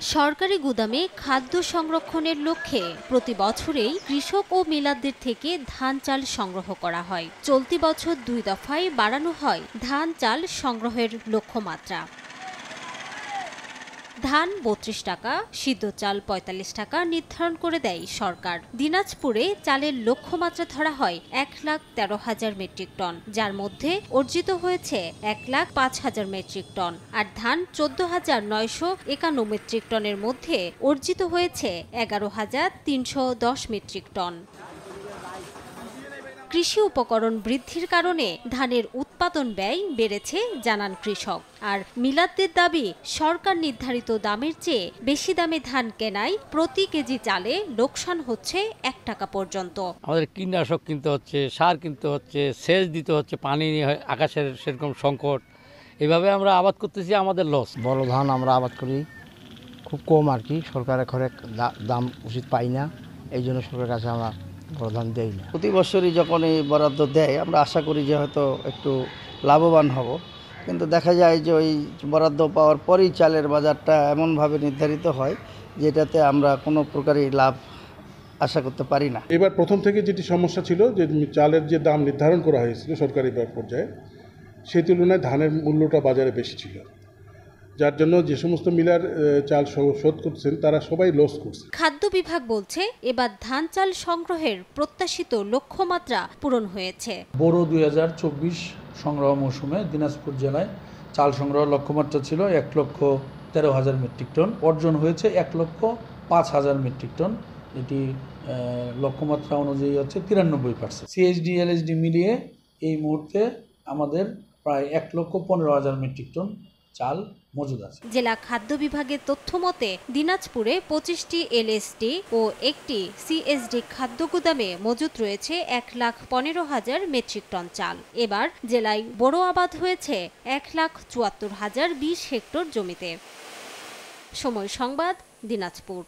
সরকারি গুদামে খাদ্য সংরক্ষণের লক্ষ্যে প্রতি বছরেই কৃষক ও মিলাদদের থেকে ধান চাল সংগ্রহ করা হয়। চলতি বছর 2 দফায় বাড়ানো হয় ধান চাল সংগ্রহের লক্ষ্যমাত্রা। ধান 32 টাকা, সিদ্ধ চাল 45 টাকা নির্ধারণ করে দেয় সরকার। দিনাজপুরে চালের লক্ষ্যমাত্রা ধরা হয় 1,13,000 মেট্রিক টন, যার মধ্যে অর্জিত হয়েছে 1,05,000 মেট্রিক টন। আর ধান 14,951 মেট্রিক টনের মধ্যে অর্জিত হয়েছে 11,310 মেট্রিক টন। কৃষি উপকরণ বৃদ্ধির কারণে ধানের উৎপাদন ব্যয় বেড়েছে জানান কৃষক। আর মিলাদদের দাবি, সরকার নির্ধারিত দামের চেয়ে বেশি দামে ধান কেনায় প্রতি কেজি চালে লোকসান হচ্ছে 1 টাকা পর্যন্ত। আমাদের কীটনাশক কিনতে হচ্ছে, সার কিনতে হচ্ছে, সেচ দিতে হচ্ছে, পানি আকাশের সেরকম সংকট। এভাবে আমরা আবাদ করতেছি, আমাদের লস। বড় ধান আমরা আবাদ করি খুব কম আর কি, সরকারের ঘরে দাম উচিত পাই না, এই জন্য সরকারের কাছে আমরা বড় ধান দেই না। প্রতি বছরই যখন এই বরাদ্দ দেয় আমরা আশা করি যে হয়তো একটু লাভবান হব, কিন্তু দেখা যায় যে ওই বরাদ্দ পাওয়ার পরেই চালের বাজারটা এমনভাবে নির্ধারিত হয় যেটাতে আমরা কোনো প্রকারই লাভ আশা করতে পারি না। এবার প্রথম থেকে যেটি সমস্যা ছিল যে চালের যে দাম নির্ধারণ করা হয়েছিল সরকারি পর্যায়ে, সেই তুলনায় ধানের মূল্যটা বাজারে বেশি ছিল, যার জন্য যে সমস্ত মিলার চাল শোধ করছেন তারা সবাই লস করছে। খাদ্য বিভাগ বলছে এবার ধান চাল সংগ্রহের প্রত্যাশিত লক্ষ্যমাত্রা পূরণ হয়েছে। বোরো 2024 সংগ্রহ মৌসুমে দিনাজপুর জেলায় চাল সংগ্রহ লক্ষ্যমাত্রা ছিল 1,13,000 মেট্রিক টন, অর্জন হয়েছে 1,05,000 মেট্রিক টন। এটি লক্ষ্যমাত্রা অনুযায়ী হচ্ছে 93%। সিএসডি এলএসডি মিলিয়ে এই মুহূর্তে আমাদের প্রায় 1,15,000 মেট্রিক টন চাল মজুদ আছে। জেলা খাদ্য বিভাগের তথ্য মতে দিনাজপুরে 25টি এলএসডি ও একটি সিএসডি খাদ্য গুদামে মজুদ রয়েছে 1,15,000 মেট্রিক টন চাল। এবার জেলায় বড় আবাদ হয়েছে 1,74,020 হেক্টর জমিতে। সময় সংবাদ, দিনাজপুর।